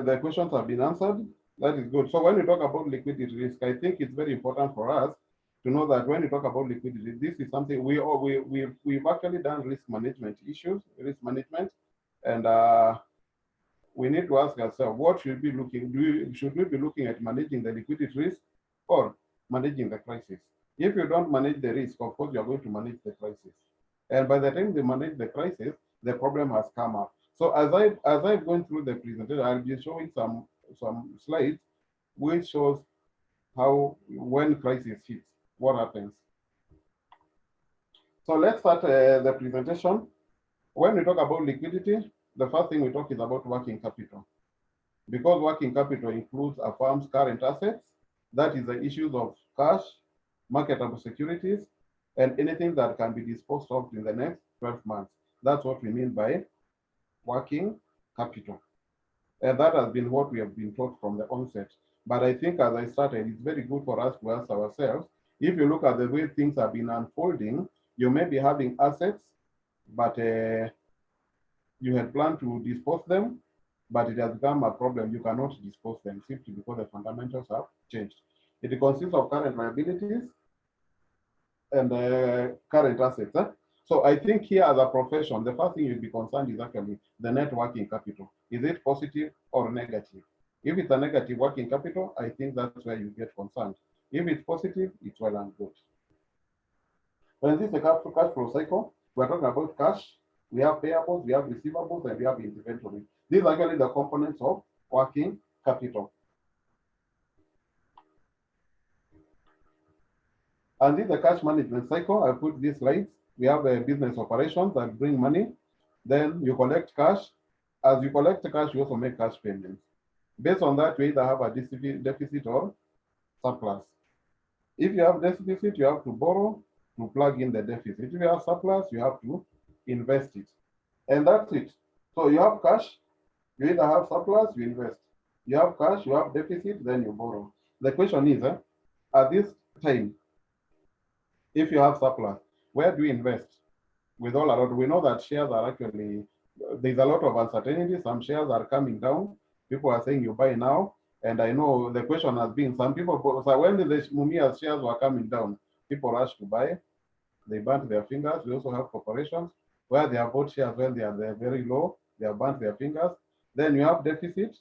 the questions have been answered. That is good. So when we talk about liquidity risk, I think it's very important for us to know that when we talk about liquidity, this is something we've actually done risk management issues, risk management, and we need to ask ourselves, what should we be looking? Should we be looking at managing the liquidity risk or managing the crisis? If you don't manage the risk, of course, you are going to manage the crisis. And by the time they manage the crisis, the problem has come up. So as I've gone through the presentation, I'll be showing some slides which shows how when crisis hits, what happens. So let's start the presentation. When we talk about liquidity, the first thing we talk is about working capital. Because working capital includes a firm's current assets, that is the issues of cash, marketable securities, and anything that can be disposed of in the next 12 months. That's what we mean by working capital. And that has been what we have been taught from the onset. But I think as I started, it's very good for us to ask ourselves, if you look at the way things have been unfolding, you may be having assets, but you had planned to dispose them, but it has become a problem. You cannot dispose them simply because the fundamentals have changed. It consists of current liabilities and current assets. So I think here as a profession, the first thing you'll be concerned is actually the net working capital. Is it positive or negative? If it's a negative working capital, I think that's where you get concerned. If it's positive, it's well and good. When this is the cash flow cycle, we're talking about cash. We have payables, we have receivables, and we have inventory. These are actually the components of working capital. And this is the cash management cycle. I put these slides. We have a business operations that bring money. Then you collect cash. As you collect cash, you also make cash payments. Based on that, you either have a deficit or surplus. If you have deficit, you have to borrow to plug in the deficit. If you have surplus, you have to invest it. And that's it. So you have cash, you either have surplus, you invest. You have cash, you have deficit, then you borrow. The question is, at this time, if you have surplus, where do you invest? With all a lot, we know that shares are actually, there's a lot of uncertainty. Some shares are coming down. People are saying you buy now. And I know the question has been, some people, so when the Mumia's shares were coming down, people rushed to buy. They burnt their fingers. We also have corporations where they have bought shares when they're very low. They have burnt their fingers. Then you have deficit.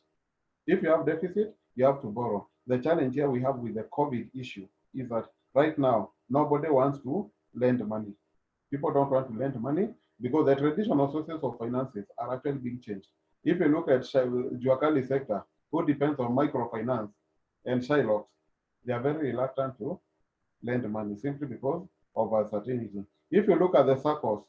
If you have deficit, you have to borrow. The challenge here we have with the COVID issue is that right now, nobody wants to lend money. People don't want to lend money because the traditional sources of finances are actually being changed. If you look at Juakali sector, who depends on microfinance and Shylocks, they are very reluctant to lend money simply because of uncertainty. If you look at the circles,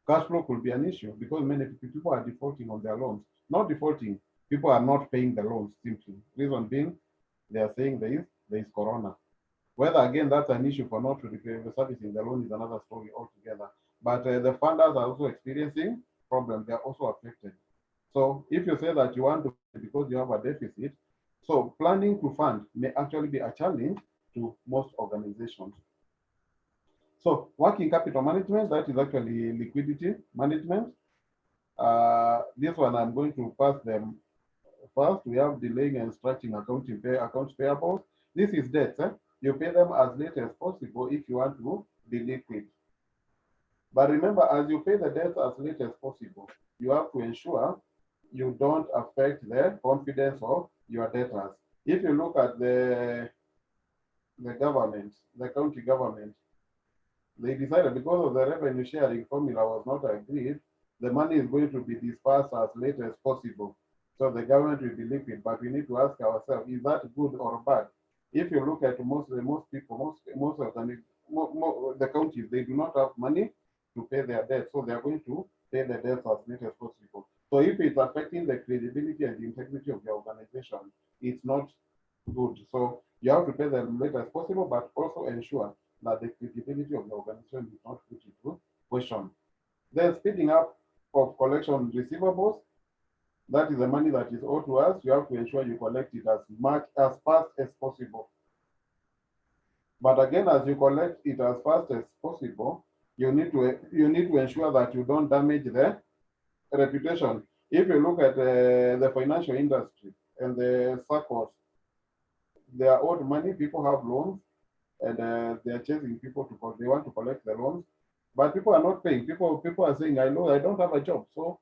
cash flow could be an issue because many people are defaulting on their loans. Not defaulting, people are not paying the loans simply. Reason being, they are saying there is corona. Whether again that's an issue for not servicing the loan is another story altogether. But the funders are also experiencing problems. They are also affected. So if you say that you want to because you have a deficit, so planning to fund may actually be a challenge to most organizations. So working capital management, that is actually liquidity management. This one I'm going to pass them first. We have delaying and stretching accounts payable. This is debt. You pay them as late as possible if you want to be liquid. But remember, as you pay the debt as late as possible, you have to ensure you don't affect the confidence of your debtors. If you look at the government, the county government, they decided because of the revenue sharing formula was not agreed, the money is going to be dispersed as late as possible. So the government will be liquid, but we need to ask ourselves, is that good or bad? If you look at most of the counties, they do not have money to pay their debt, so they are going to pay the debt as late as possible. So if it's affecting the credibility and the integrity of the organization, it's not good. So you have to pay them late as possible, but also ensure that the credibility of the organization is not put into question. Then speeding up of collection receivables, that is the money that is owed to us. You have to ensure you collect it as fast as possible. But again, as you collect it as fast as possible, you need to ensure that you don't damage the reputation. If you look at the financial industry and the circles, they are owed money, people have loans, and they are chasing people because they want to collect the loans, but people are not paying. People are saying, I know I don't have a job, so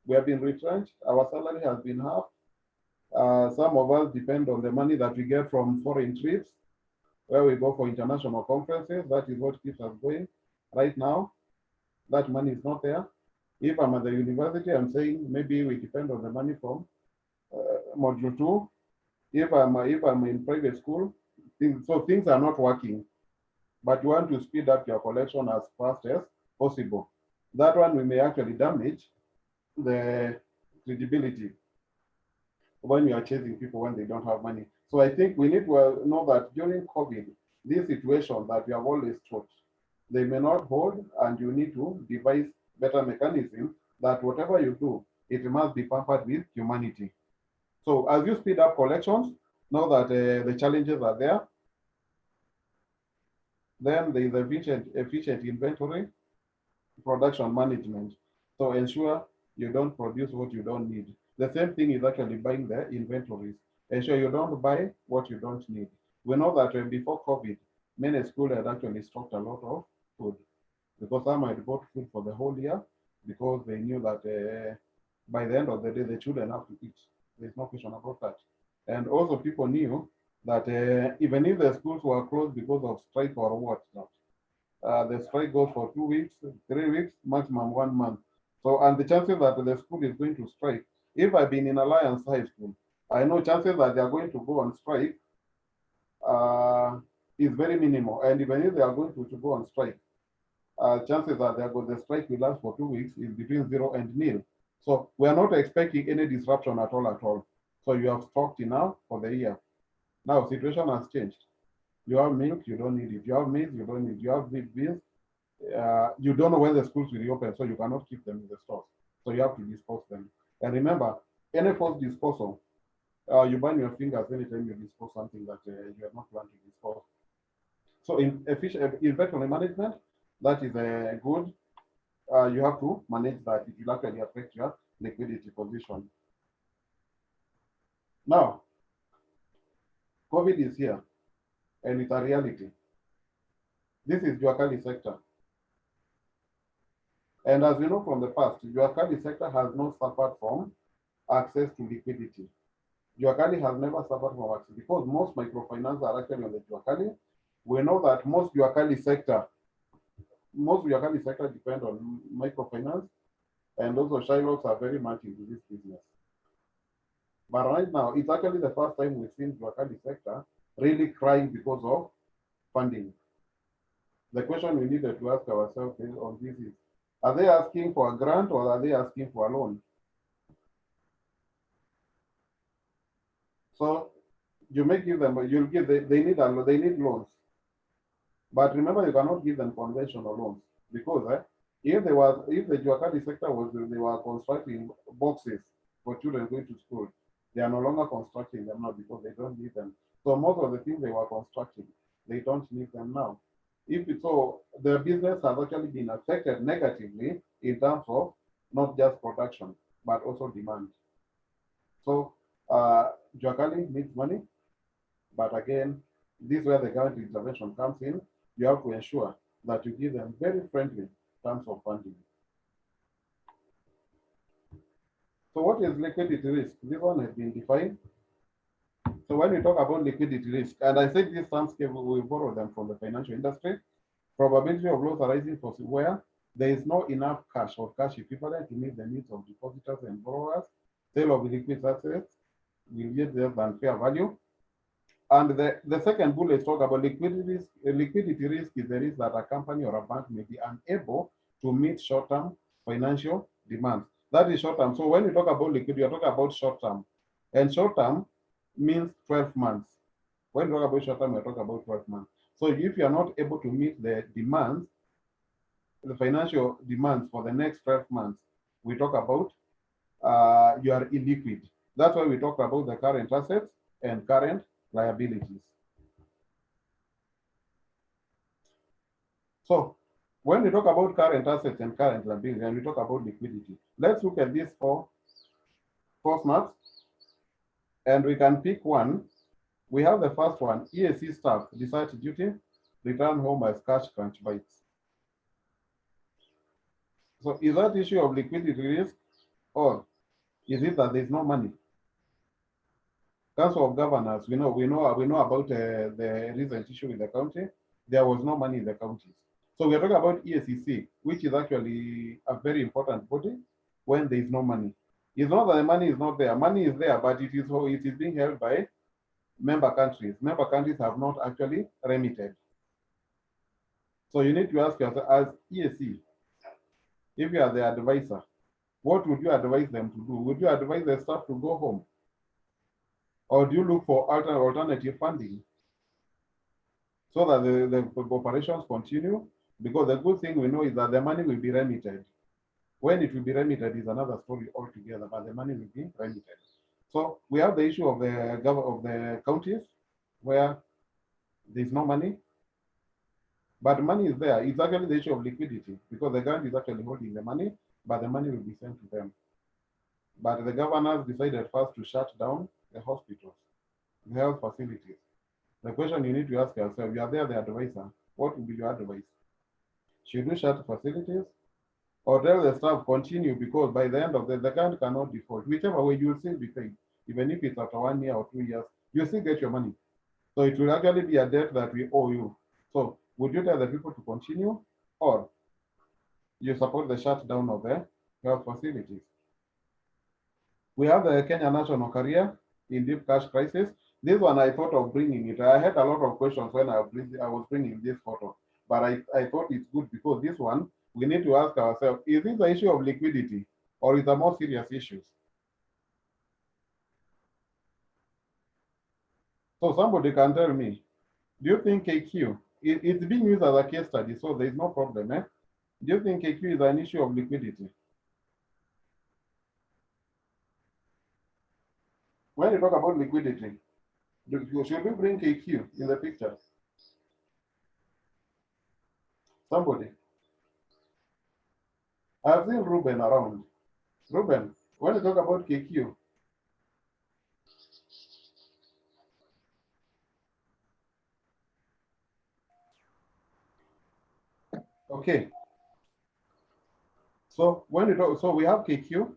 we have been retrenched. Our salary has been halved. Some of us depend on the money that we get from foreign trips, where we go for international conferences. That is what keeps us going. Right now, that money is not there. If I'm at the university, I'm saying maybe we depend on the money from module two. If I'm in private school, things are not working. But you want to speed up your collection as fast as possible. That one we may actually damage the credibility when you are chasing people when they don't have money. So I think we need to know that during COVID, this situation that we have always taught, they may not hold, and you need to devise better mechanisms that whatever you do, it must be pampered with humanity. So as you speed up collections, know that the challenges are there. Then there is efficient inventory production management. So ensure you don't produce what you don't need. The same thing is actually buying the inventories. Ensure you don't buy what you don't need. We know that before COVID, many schools had actually stocked a lot of food because some had bought food for the whole year because they knew that by the end of the day, the children have to eat. There's no question about that. And also people knew that even if the schools were closed because of strike or what not, the strike goes for 2 weeks, 3 weeks, maximum 1 month. So, and the chances that the school is going to strike, if I've been in Alliance High School, I know chances that they are going to go on strike uh, is very minimal. And even if they are going to go on strike, chances that the strike will last for 2 weeks is between 0 and 0. So we are not expecting any disruption at all. So you have stocked enough for the year. Now situation has changed. You have milk, you don't need it. You have maize, you don't need it. You have beans, you don't know when the schools will reopen, so you cannot keep them in the stores. So you have to dispose them. And remember, any forced disposal, you burn your fingers anytime you dispose something that you have not planned to dispose. So in efficient inventory management, that is good. You have to manage that. It will actually affect your liquidity position. Now, COVID is here, and it's a reality. This is Juakali sector. And as we know from the past, Juakali sector has not suffered from access to liquidity. Juakali has never suffered from access because most microfinance are actually on the Juakali. We know that most Juakali sector depend on microfinance, and also Shylocks are very much into this business. But right now, it's actually the first time we've seen Juakali sector really crying because of funding. The question we needed to ask ourselves on this is, are they asking for a grant or are they asking for a loan? So you may give them, you'll give, they need loans. But remember, you cannot give them conventional loans because if the Juakali sector they were constructing boxes for children going to school, they are no longer constructing them now because they don't need them. So most of the things they were constructing, they don't need them now. If it's so, the business has actually been affected negatively in terms of not just production, but also demand. So Juakali needs money, but again, this is where the government intervention comes in. You have to ensure that you give them very friendly terms of funding. So what is liquidity risk? This one has been defined. So when we talk about liquidity risk, and I said these terms we borrow them from the financial industry, probability of loss arising for where there is not enough cash or cash equivalent to meet the needs of depositors and borrowers, sale of liquid assets will get less than fair value. And the second bullet talk about liquidity risk. Liquidity risk is the risk that a company or a bank may be unable to meet short-term financial demands. That is short-term. So when you talk about liquidity, you're talking about short-term. And short-term means 12 months. When you talk about short-term, you're talking about 12 months. So if you're not able to meet the demands, the financial demands for the next 12 months, we talk about you are illiquid. That's why we talk about the current assets and current liabilities. So when we talk about current assets and current liabilities, and we talk about liquidity, let's look at these four formats, and we can pick one. We have the first one, EAC staff, discharge duty, return home as cash crunch bites. So is that issue of liquidity risk, or is it that there's no money? Council of Governors, we know about the recent issue with the county. There was no money in the counties. So we're talking about EACC, which is actually a very important body when there is no money. It's not that the money is not there. Money is there, but it is being held by member countries. Member countries have not actually remitted. So you need to ask yourself, as EAC, if you are the advisor, what would you advise them to do? Would you advise the staff to go home? Or do you look for alternative funding so that the operations continue? Because the good thing we know is that the money will be remitted. When it will be remitted is another story altogether, but the money will be remitted. So we have the issue of the counties where there's no money, but money is there. It's actually the issue of liquidity because the government is actually holding the money, but the money will be sent to them. But the governors decided first to shut down the hospitals, the health facilities. The question you need to ask yourself, you are there, the advisor, what would be your advice? Should you shut facilities or tell the staff continue, because by the end of the government cannot default. Whichever way, you will still be paid. Even if it's after 1 year or 2 years, you still get your money. So it will actually be a debt that we owe you. So would you tell the people to continue, or you support the shutdown of the health facilities? We have the Kenya National Career in deep cash crisis. This one I thought of bringing it. I had a lot of questions when I was bringing this photo, but I thought it's good because this one, we need to ask ourselves, is this the issue of liquidity or is it more serious issues? So somebody can tell me, do you think KQ, it's being used as a case study, so there's no problem, eh? Do you think KQ is an issue of liquidity? When you talk about liquidity, should we bring KQ in the picture? Somebody. I've seen Ruben around. Ruben, when you talk about KQ, okay. So when you talk, so we have KQ,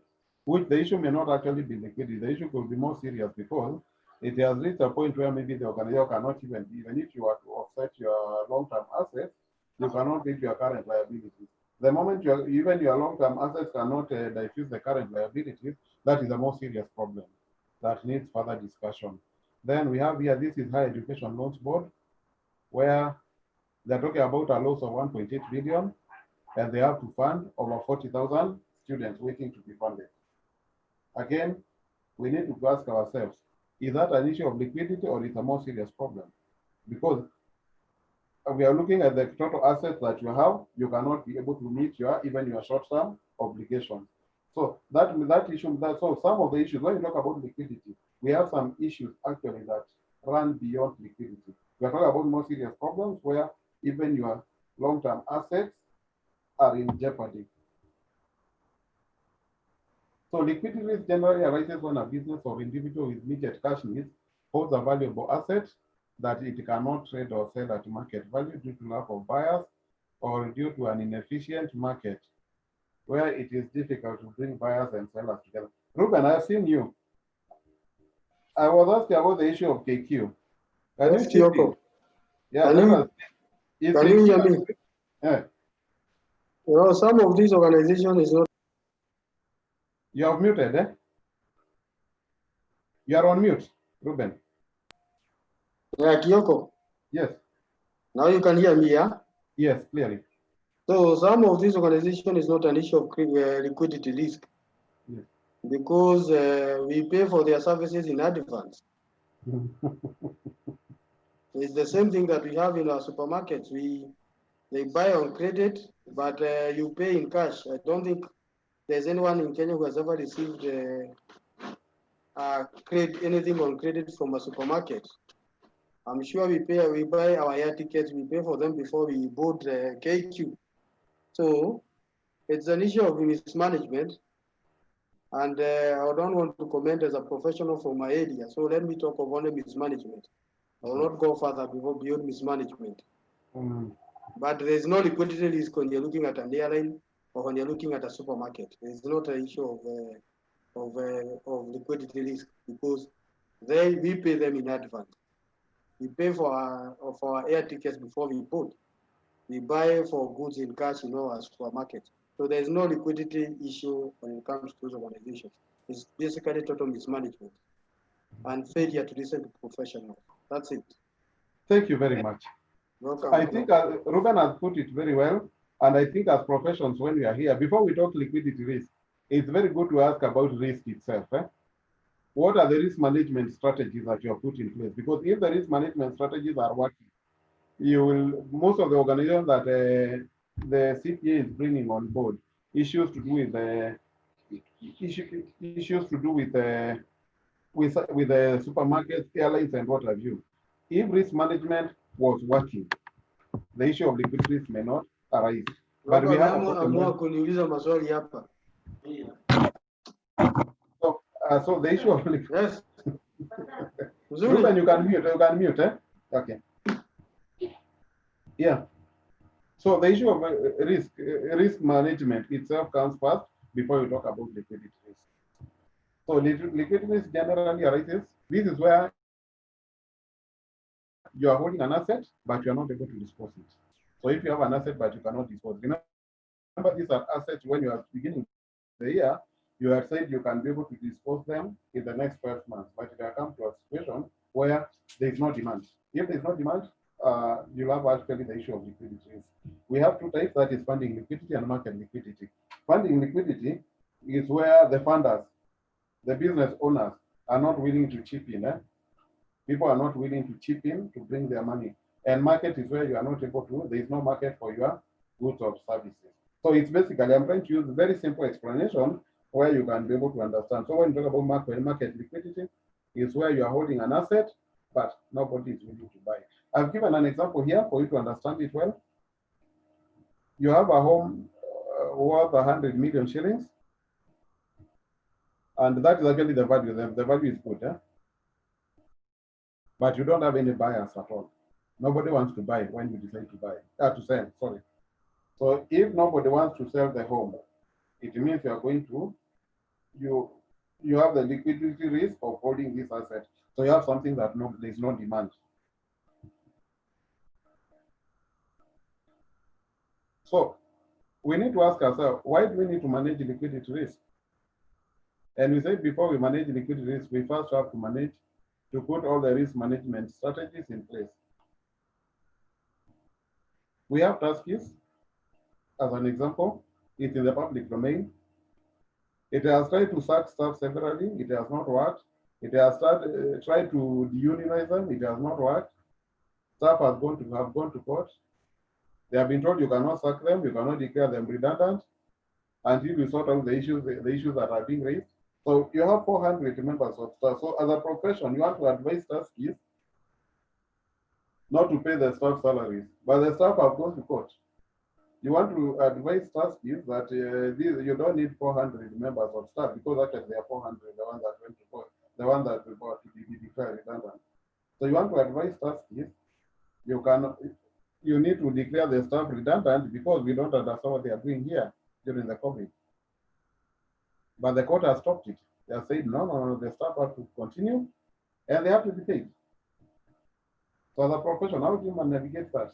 which the issue may not actually be liquidity. The issue could be more serious because it has reached a point where maybe the organization cannot even if you are to offset your long-term assets, you cannot get your current liabilities. The moment even your long-term assets cannot diffuse the current liabilities, that is a more serious problem that needs further discussion. Then we have here, this is Higher Education Loans Board, where they're talking about a loss of 1.8 billion, and they have to fund over 40,000 students waiting to be funded. Again, we need to ask ourselves, is that an issue of liquidity or is a more serious problem? Because we are looking at the total assets that you have, you cannot be able to meet even your short-term obligations. So that issue, so some of the issues, when you talk about liquidity, we have some issues actually that run beyond liquidity. We are talking about more serious problems where even your long-term assets are in jeopardy. So liquidity risk generally arises when a business or individual with immediate cash needs holds a valuable asset that it cannot trade or sell at market value due to lack of buyers or due to an inefficient market where it is difficult to bring buyers and sellers together. Ruben, I've seen you. I was asking about the issue of KQ. Can Yes, Kyoko. Yeah, can you hear me? Yeah. You know, some of these organizations is not. You are muted, eh? You are on mute, Ruben. Yeah, Kyoko. Yes. Now you can hear me, yeah? Yes, clearly. So some of these organizations is not an issue of liquidity risk. Yes. Because we pay for their services in advance. It's the same thing that we have in our supermarkets. They buy on credit, but you pay in cash. I don't think there's anyone in Kenya who has ever received anything on credit from a supermarket. I'm sure we buy our air tickets, we pay for them before we board the KQ. So it's an issue of mismanagement. And I don't want to comment as a professional from my area. So let me talk of only mismanagement. I will not go further beyond mismanagement. But there's no liquidity risk when you're looking at an airline or when you're looking at a supermarket. There's not an issue of liquidity risk because we pay them in advance. We pay for our air tickets before we board. We buy for goods in cash in our supermarket. So there's no liquidity issue when it comes to those organizations. It's basically total mismanagement and failure to listen to professionals. That's it. Thank you very much. Welcome. I think Ruben has put it very well. And I think as professions, when we are here, before we talk liquidity risk, it's very good to ask about risk itself. What are the risk management strategies that you have put in place? Because if the risk management strategies are working, you will, most of the organizations that the CPA is bringing on board, issues to do with with the supermarkets, airlines, and what have you. If risk management was working, the issue of liquidity risk may not arise. But we have kuniuliza maswali hapa. So the issue of Yes. Ruben, you can mute, eh? Okay. Yeah. So the issue of risk management itself comes first before you talk about liquidity risk. So liquidity risk generally arises. This is where you are holding an asset, but you are not able to dispose it. So if you have an asset, but you cannot dispose, remember these are assets when you are beginning the year, you have said you can be able to dispose them in the next 12 months, but it can come to a situation where there is no demand. If there is no demand, you'll have actually the issue of liquidity. We have two types, that is funding liquidity and market liquidity. Funding liquidity is where the funders, the business owners, are not willing to chip in. People are not willing to chip in to bring their money. And market is where you are not able to, there is no market for your goods or services. So it's basically, I'm trying to use a very simple explanation where you can be able to understand. So when you talk about market liquidity, is where you are holding an asset, but nobody is willing to buy. I've given an example here for you to understand it well. You have a home worth 100 million shillings, and that is actually the value. The value is good, but you don't have any buyers at all. Nobody wants to buy when you decide to buy, to sell, sorry. So if nobody wants to sell the home, it means you are going to, you have the liquidity risk of holding this asset. So you have something that there's no demand. So we need to ask ourselves, why do we need to manage liquidity risk? And we said before we manage liquidity risk, we first have to put all the risk management strategies in place. We have taskis, as an example. It's in the public domain. It has tried to sack staff severally. It has not worked. It has tried to deunionize them. It has not worked. Staff have gone to court. They have been told you cannot sack them, you cannot declare them redundant until you sort out the issues that are being raised. So you have 400 members of staff. So as a profession, you want to advise taskis not to pay the staff salaries, but the staff have gone to court. You want to advise taskis that you don't need 400 members of staff because actually there are 400, the ones that went to court, the ones that were to be declared redundant. So you want to advise taskis, you need to declare the staff redundant because we don't understand what they are doing here during the COVID. But the court has stopped it. They have said, no, the staff have to continue and they have to be paid. So as a profession, how do you navigate that?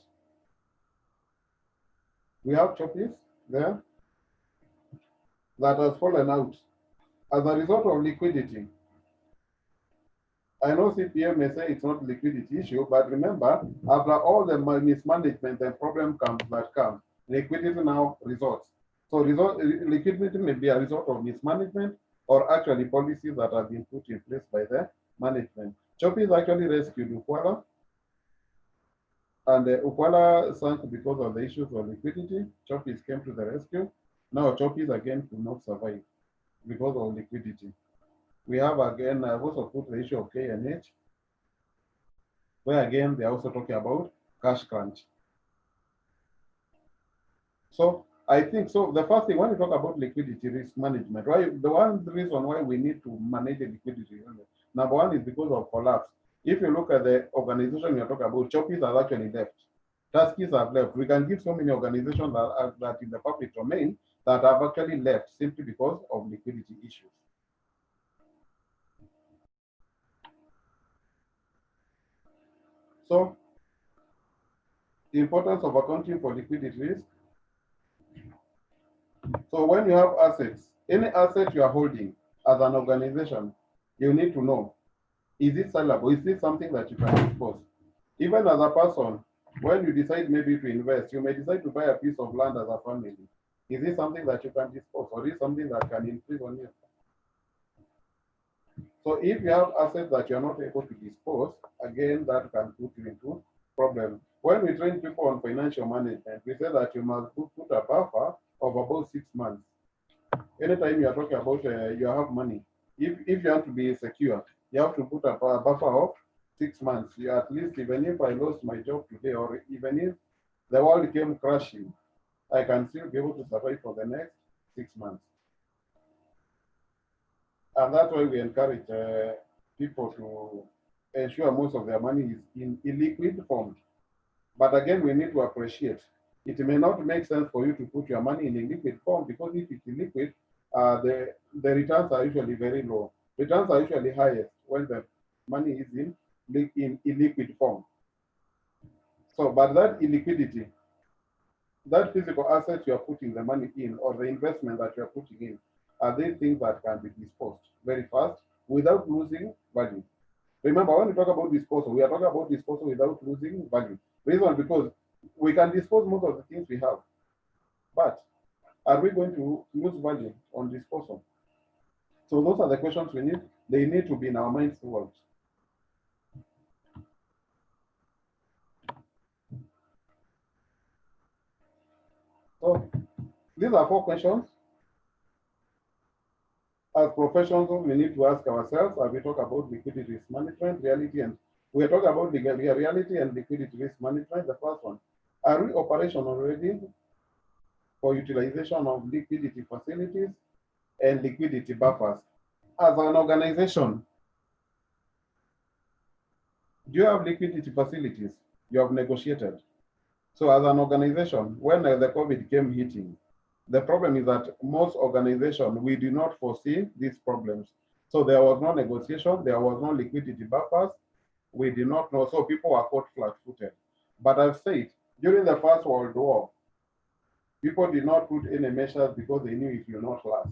We have choppies there that has fallen out as a result of liquidity. I know CPM may say it's not a liquidity issue, but remember, after all the mismanagement and problem that come, liquidity now results. So liquidity may be a result of mismanagement or actually policies that have been put in place by the management. Choppies actually rescued Ukwala, and Ukwala sank because of the issues of liquidity. Choppies came to the rescue. Now Choppies again could not survive because of liquidity. We have again, I've also put the issue of KNH, where again, they're also talking about cash crunch. So I think so. The first thing, when you talk about liquidity risk management, the one reason why we need to manage the liquidity, number one is because of collapse. If you look at the organization you're talking about, Choppies have actually left. Tuskies have left. We can give so many organizations that in the public domain that have actually left simply because of liquidity issues. So, the importance of accounting for liquidity risk. So when you have assets, any asset you are holding as an organization, you need to know, is it sellable? Is this something that you can dispose? Even as a person, when you decide maybe to invest, you may decide to buy a piece of land as a family. Is this something that you can dispose, or is it something that can increase on you? So if you have assets that you are not able to dispose, again, that can put you into problem. When we train people on financial management, we say that you must put a buffer of about 6 months. Anytime you are talking about you have money, if you want to be secure, you have to put a buffer of 6 months. You at least, even if I lost my job today, or even if the world came crashing, I can still be able to survive for the next 6 months. And that's why we encourage people to ensure most of their money is in illiquid form. But again, we need to appreciate it may not make sense for you to put your money in a liquid form, because if it's illiquid, the returns are usually very low. Returns are usually highest when the money is in illiquid form. So, but that illiquidity, that physical asset you are putting the money in, or the investment that you are putting in, are they things that can be disposed very fast without losing value? Remember, when we talk about disposal, we are talking about disposal without losing value. Reason because we can dispose most of the things we have, but are we going to lose value on disposal? So those are the questions we need. They need to be in our minds towards. So these are 4 questions. As professionals, we need to ask ourselves as we talk about liquidity risk management, reality, and we are talking about the reality and liquidity risk management. The first one, are we operational already for utilization of liquidity facilities and liquidity buffers? As an organization, do you have liquidity facilities you have negotiated? So as an organization, when the COVID came hitting, the problem is that most organizations, we do not foresee these problems. So there was no negotiation, there was no liquidity buffers. We did not know, so people were caught flat-footed. But I've said, during the First World War, people did not put any measures because they knew it will not last.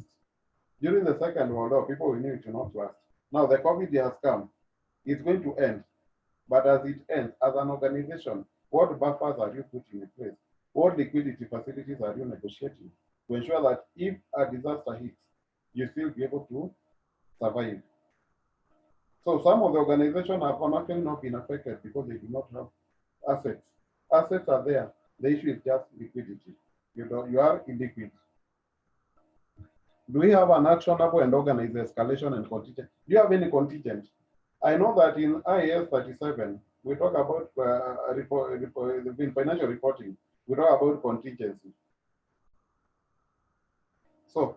During the Second World War, people knew it will not last. Now the COVID has come, it's going to end. But as it ends, as an organization, what buffers are you putting in place? What liquidity facilities are you negotiating to ensure that if a disaster hits, you still be able to survive? So some of the organizations have actually not been affected because they do not have assets. Assets are there. The issue is just liquidity. You are illiquid. Do we have an actionable and organized escalation and contingent? Do you have any contingent? I know that in IAS 37, we talk about in financial reporting, we talk about contingency. So,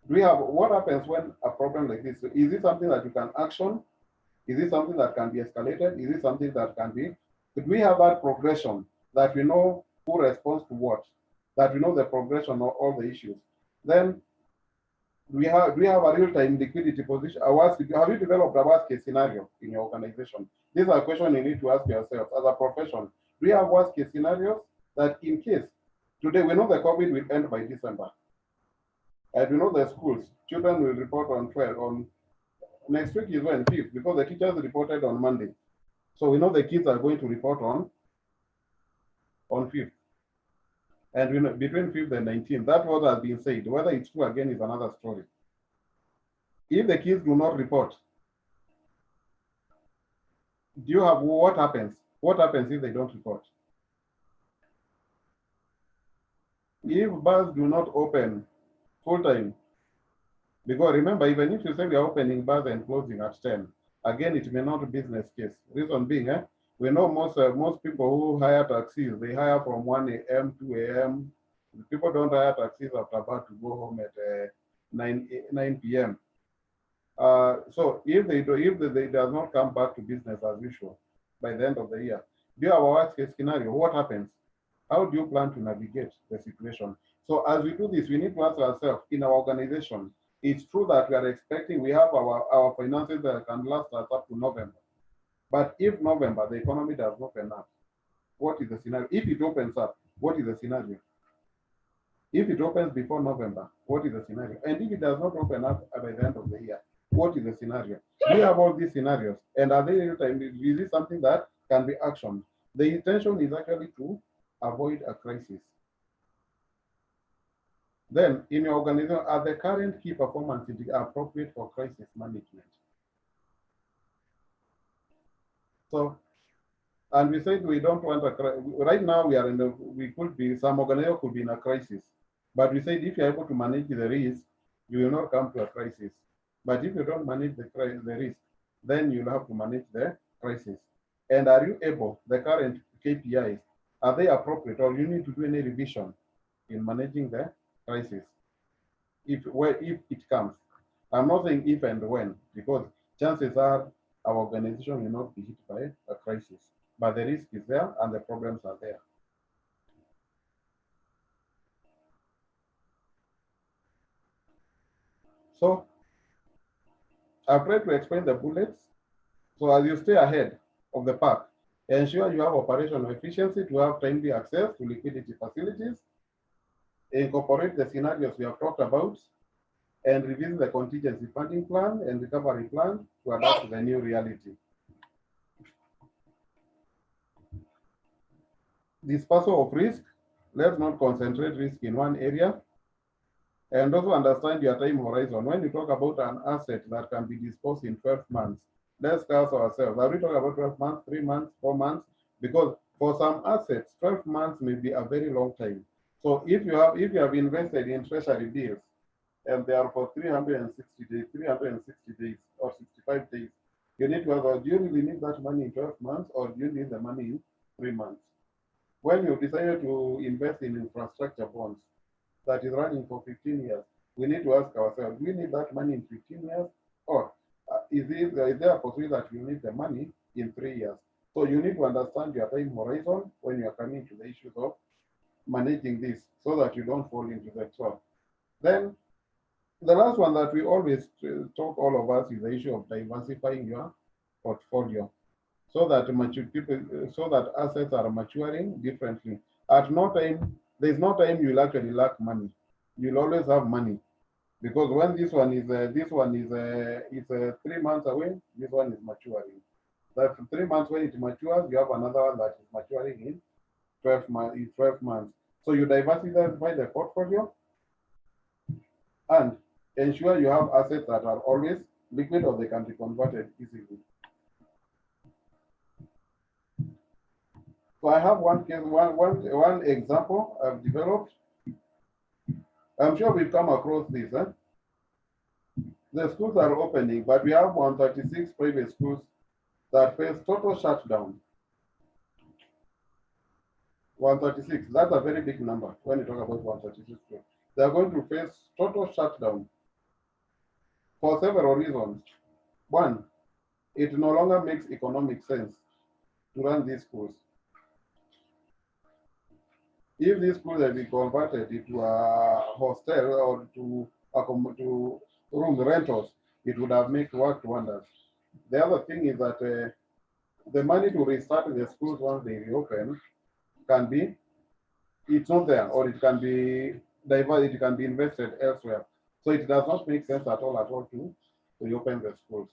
do we have, what happens when a problem like this? Is it something that you can action? Is it something that can be escalated? Is it something that can be? Do we have that progression that we know who responds to what? That we know the progression of all the issues? Then do we have a real-time liquidity position? Have you developed a worst-case scenario in your organization? These are questions you need to ask yourself as a profession. Do you have worst-case scenarios that in case, today we know the COVID will end by December. And we know the schools, children will report on 12, on next week is when 5th, because the teachers reported on Monday. So we know the kids are going to report on 5th. And we know between 5th and 19th, that what has been said. Whether it's true again is another story. If the kids do not report, do you have what happens? What happens if they don't report? If bars do not open full time, because remember, even if you say we are opening bars and closing at 10, again, it may not be business case. Reason being, we know most people who hire taxis, they hire from 1 a.m., 2 a.m., People don't hire taxis after about to go home at 9 p.m. So if they does not come back to business as usual by the end of the year, do you have a worst case scenario? What happens? How do you plan to navigate the situation? So as we do this, we need to ask ourselves in our organization, it's true that we are expecting, we have our finances that can last us up to November. But if November, the economy does not open up, what is the scenario? If it opens up, what is the scenario? If it opens before November, what is the scenario? And if it does not open up by the end of the year, what is the scenario? We have all these scenarios, and are they real time? Is this something that can be actioned? The intention is actually to avoid a crisis. Then, in your organization, are the current key performance appropriate for crisis management? So, and we said we don't want a crisis. Right now, we are in the, we could be, some organization could be in a crisis. But we said if you're able to manage the risk, you will not come to a crisis. But if you don't manage the risk, then you'll have to manage the crisis. And are you able, the current KPIs, are they appropriate, or you need to do any revision in managing the crisis? If it comes, I'm not saying if and when, because chances are our organization will not be hit by a crisis, but the risk is there and the problems are there. So I've tried to explain the bullets. So as you stay ahead of the pack, ensure you have operational efficiency to have timely access to liquidity facilities, incorporate the scenarios we have talked about, and revisit the contingency funding plan and recovery plan to adapt to the new reality. Dispersal of risk, let's not concentrate risk in one area. And also understand your time horizon. When you talk about an asset that can be disposed in 12 months, let's ask ourselves, are we talking about 12 months, 3 months, 4 months? Because for some assets, 12 months may be a very long time. So if you have invested in treasury bills and they are for 360 days, 360 days or 65 days, you need to ask, do you really need that money in 12 months or do you need the money in 3 months? When you decide to invest in infrastructure bonds that is running for 15 years, we need to ask ourselves, do we need that money in 15 years? Or is there a possibility that you need the money in 3 years? So you need to understand your time horizon when you are coming to the issues of managing this so that you don't fall into the trap. Then the last one that we always talk, all of us, is the issue of diversifying your portfolio so that so that assets are maturing differently. At no time, there's no time you'll actually lack money. You'll always have money, because when this one is 3 months away, this one is maturing. That 3 months when it matures, you have another one that is maturing in 12 months. So you diversify the portfolio and ensure you have assets that are always liquid or they can be converted easily. So I have one example I've developed. I'm sure we've come across this. The schools are opening, but we have 136 private schools that face total shutdown. 136, that's a very big number when you talk about 136 schools. They are going to face total shutdown for several reasons. One, it no longer makes economic sense to run these schools. If these schools have been converted into a hostel or to room rentals, it would have worked wonders. The other thing is that the money to restart the schools once they reopen it's not there, or it can be diverted, it can be invested elsewhere. So it does not make sense at all to reopen the schools.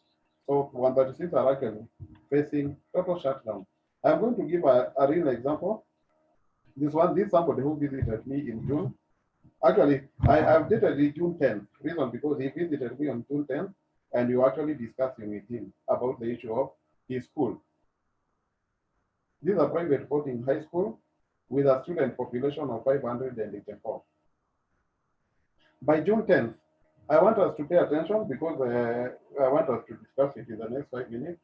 So 136 are actually facing total shutdown. I'm going to give a real example. This somebody who visited me in June. Actually, I've dated in June 10th. Reason because he visited me on June 10th, and you actually discussing with him about the issue of his school. This is a private boarding high school with a student population of 584. By June 10th, I want us to pay attention because I want us to discuss it in the next 5 minutes.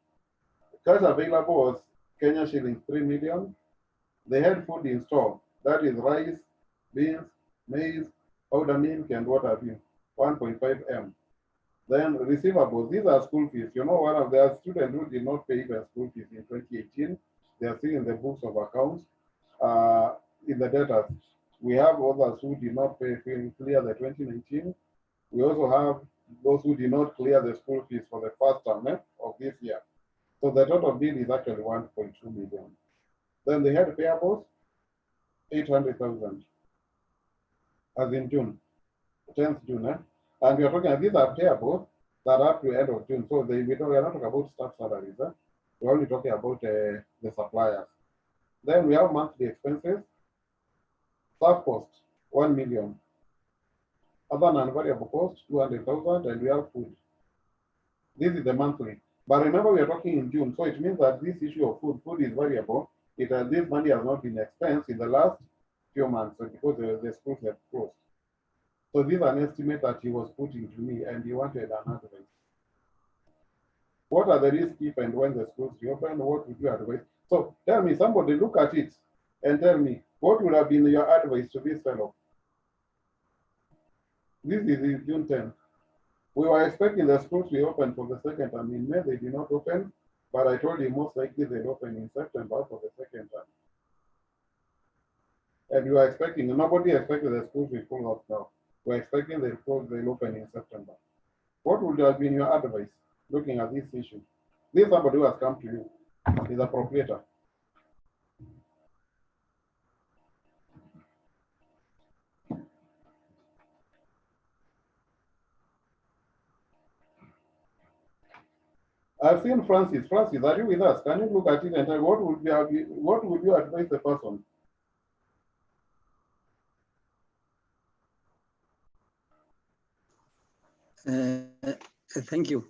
Cash available was Kenya shillings 3 million. They had food in store, that is rice, beans, maize, powder milk, and what have you, 1.5 M. Then receivables, these are school fees. You know, one of their students who did not pay their school fees in 2018, they are still in the books of accounts, in the debtors. We have others who did not clear the 2019. We also have those who did not clear the school fees for the first term of this year. So the total bill is actually 1.2 million. Then they had payables, 800,000, as in June, 10th June. And we are talking, these are payables that are up to end of June. So we are not talking about staff salaries. We're only talking about the suppliers. Then we have monthly expenses, staff cost, 1 million. Other non-variable cost, 200,000, and we have food. This is the monthly. But remember, we are talking in June, so it means that this issue of food is variable. This money has not been expensed in the last few months because the schools have closed. So this is an estimate that he was putting to me, and he wanted an advice. What are the risks if and when the schools reopen? What would you advise? So tell me, somebody look at it and tell me, what would have been your advice to this fellow? This is June 10th. We were expecting the schools to reopen for the second term. In May, they did not open, but I told you most likely they'll open in September for the second term. And we were expecting, nobody expected the schools will pull up now. We're expecting they'll open in September. What would have been your advice looking at this issue? This is somebody who has come to you. He's a proprietor. I've seen Francis. Francis, are you with us? Can you look at it and tell what would you advise the person? Thank you.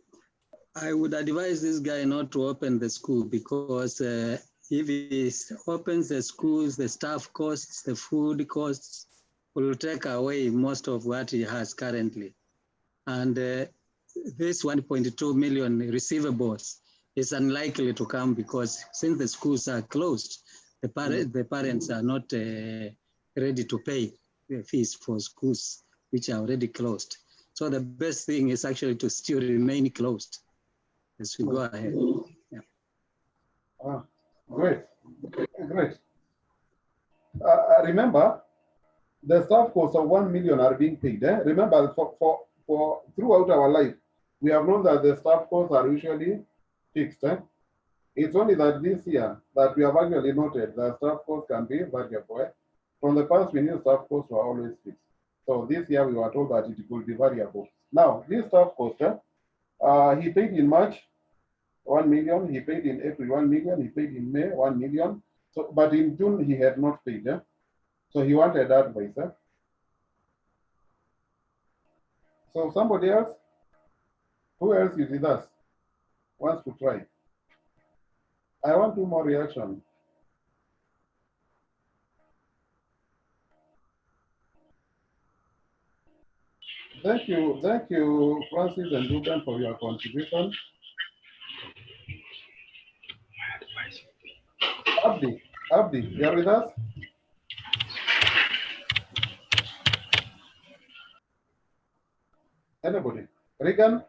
I would advise this guy not to open the school because if he opens the schools, the staff costs, the food costs will take away most of what he has currently. And this 1.2 million receivables is unlikely to come because since the schools are closed, the parents are not ready to pay the fees for schools which are already closed. So the best thing is actually to still remain closed as we go ahead. Yeah. Great. Remember, the staff costs of 1 million are being paid. Remember, for throughout our life, we have known that the staff costs are usually fixed. It's only that this year that we have actually noted that staff costs can be variable. From the past, we knew staff costs were always fixed. So this year we were told that it could be variable. Now, this staff cost, he paid in March 1 million, he paid in April 1 million, he paid in May 1 million. So, but in June he had not paid. So he wanted advice. So somebody else, who else is with us, wants to try? I want 2 more reactions. Thank you, Francis and Ruben, for your contribution. Abdi, you are with us? Anybody? Regan?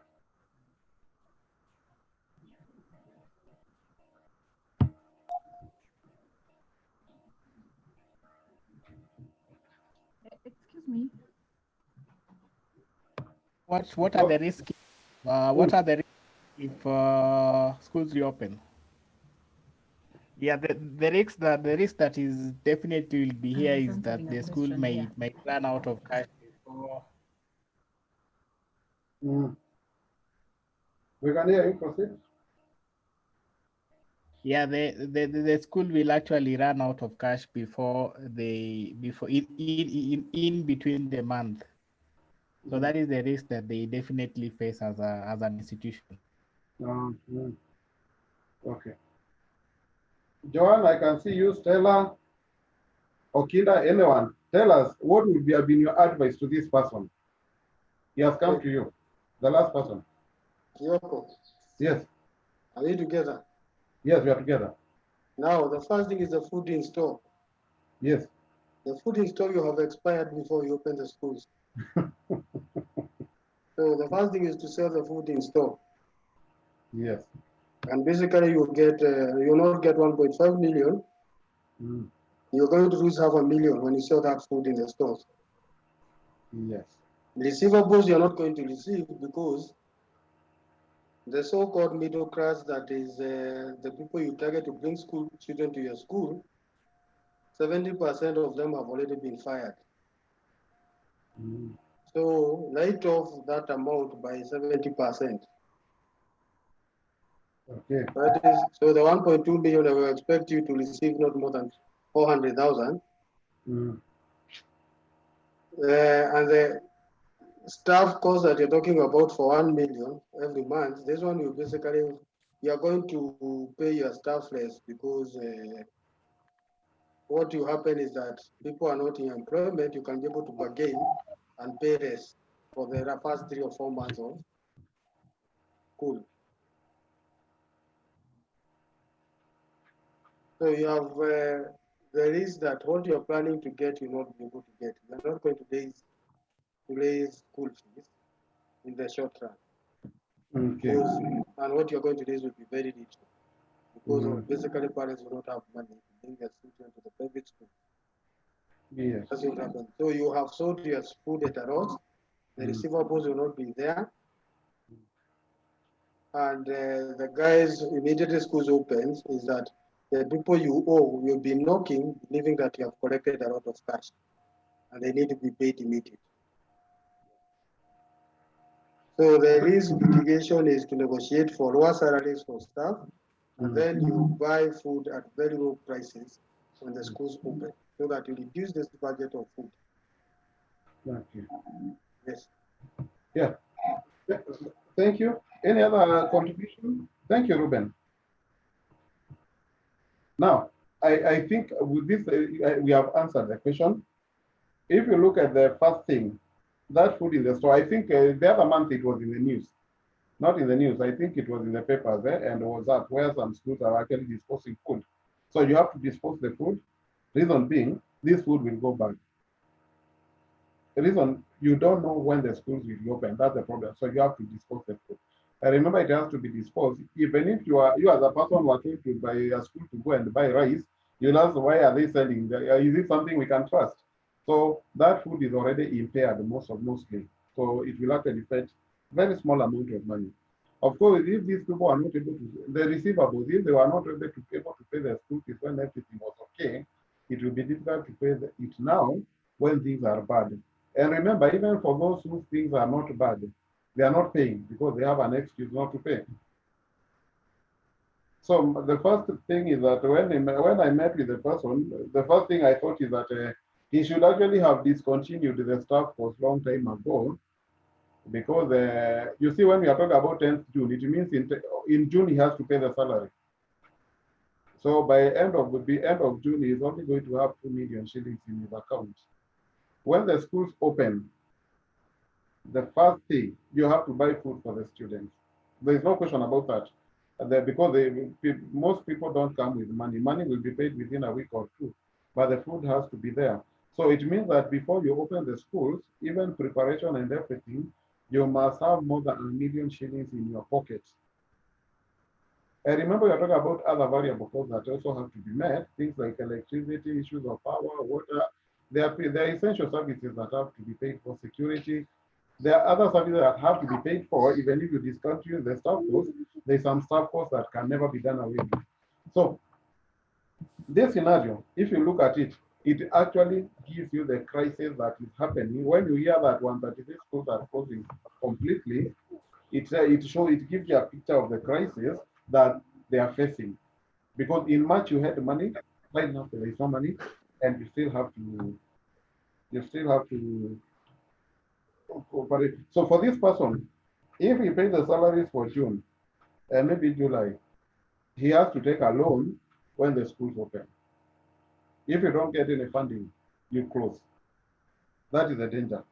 Excuse me. What are the risks? What are the risks if schools reopen? Yeah, the risk that is definitely will be here is that the school might run out of cash before. We can hear you, proceed. Yeah, the school will actually run out of cash before in between the month. So that is the risk that they definitely face as an institution. Okay. Joanne, I can see you, Stella, Okinda, anyone. Tell us, what would have been your advice to this person? He has come to you, the last person. Yoko, Yes. are we together? Yes, we are together. Now, the first thing is the food in store. Yes. The food in store you have expired before you open the schools. So the first thing is to sell the food in store. Yes. And basically you get, you'll not get 1.5 million. Mm. You're going to lose 500,000 when you sell that food in the stores. Yes. Receivables you're not going to receive because the so-called middle class, that is the people you target to bring school children to your school, 70% of them have already been fired. Mm. So write off that amount by 70%. Okay. That is, so the 1.2 million, I will expect you to receive not more than 400,000. Mm. And the staff cost that you're talking about for 1 million every month, this one you basically, you're going to pay your staff less because what will happen is that people are not in employment, you can be able to bargain and pay less for the first 3 or 4 months of school. So you have the risk that what you're planning to get, you'll not be able to get. You're not going to raise school fees in the short run. Okay. Because, and what you're going to raise will be very little because Mm. of basically parents will not have money to bring their children to the private school. Yes. That's what happens. So you have sold your food at a loss, the receivables will not be there. And the guys, immediately schools opens, is that the people you owe will be knocking, believing that you have collected a lot of cash and they need to be paid immediately. So the risk mitigation is to negotiate for lower salaries for staff, and then you buy food at very low prices when the schools open, so that you reduce this budget of food. Okay. Yes. Yeah. Thank you. Any other contribution? Thank you, Ruben. Now, I think with this, we have answered the question. If you look at the first thing, that food in the store, I think the other month it was in the news. Not in the news, I think it was in the papers and was up where some schools are actually disposing food. So you have to dispose the food. Reason being, this food will go bad. The reason, you don't know when the schools will be open. That's the problem. So you have to dispose the food. I remember it has to be disposed. Even if you as a person who are told to buy a school to go and buy rice, you'll ask, why are they selling? Is it something we can trust? So that food is already impaired mostly. So it will actually fetch very small amount of money. Of course, if these people are not able to, the receivables, if they were not able to pay their school fees when everything was okay, it will be difficult to pay it now when things are bad. And remember, even for those whose things are not bad, they are not paying because they have an excuse not to pay. So the first thing is that when I met with the person, the first thing I thought is that he should actually have discontinued the staff for a long time ago, because you see, when we are talking about 10th June, it means in June he has to pay the salary. So by end of June, he is only going to have 2 million shillings in his account. When the schools open, the first thing, you have to buy food for the students. There is no question about that. Because most people don't come with money. Money will be paid within a week or two, but the food has to be there. So it means that before you open the schools, even preparation and everything, you must have more than 1 million shillings in your pocket. And remember, you're talking about other variable costs that also have to be met, things like electricity, issues of power, water. There are essential services that have to be paid for, security. There are other services that have to be paid for, even if you discontinue the staff costs. There's some staff costs that can never be done away with. So this scenario, if you look at it, it actually gives you the crisis that is happening. When you hear that 136 schools are closing completely, it gives you a picture of the crisis that they are facing. Because in March you had money, right now there is no money, and you still have to cooperate. So for this person, if he pays the salaries for June and maybe July, he has to take a loan when the schools open. If you don't get any funding, you close. That is the danger.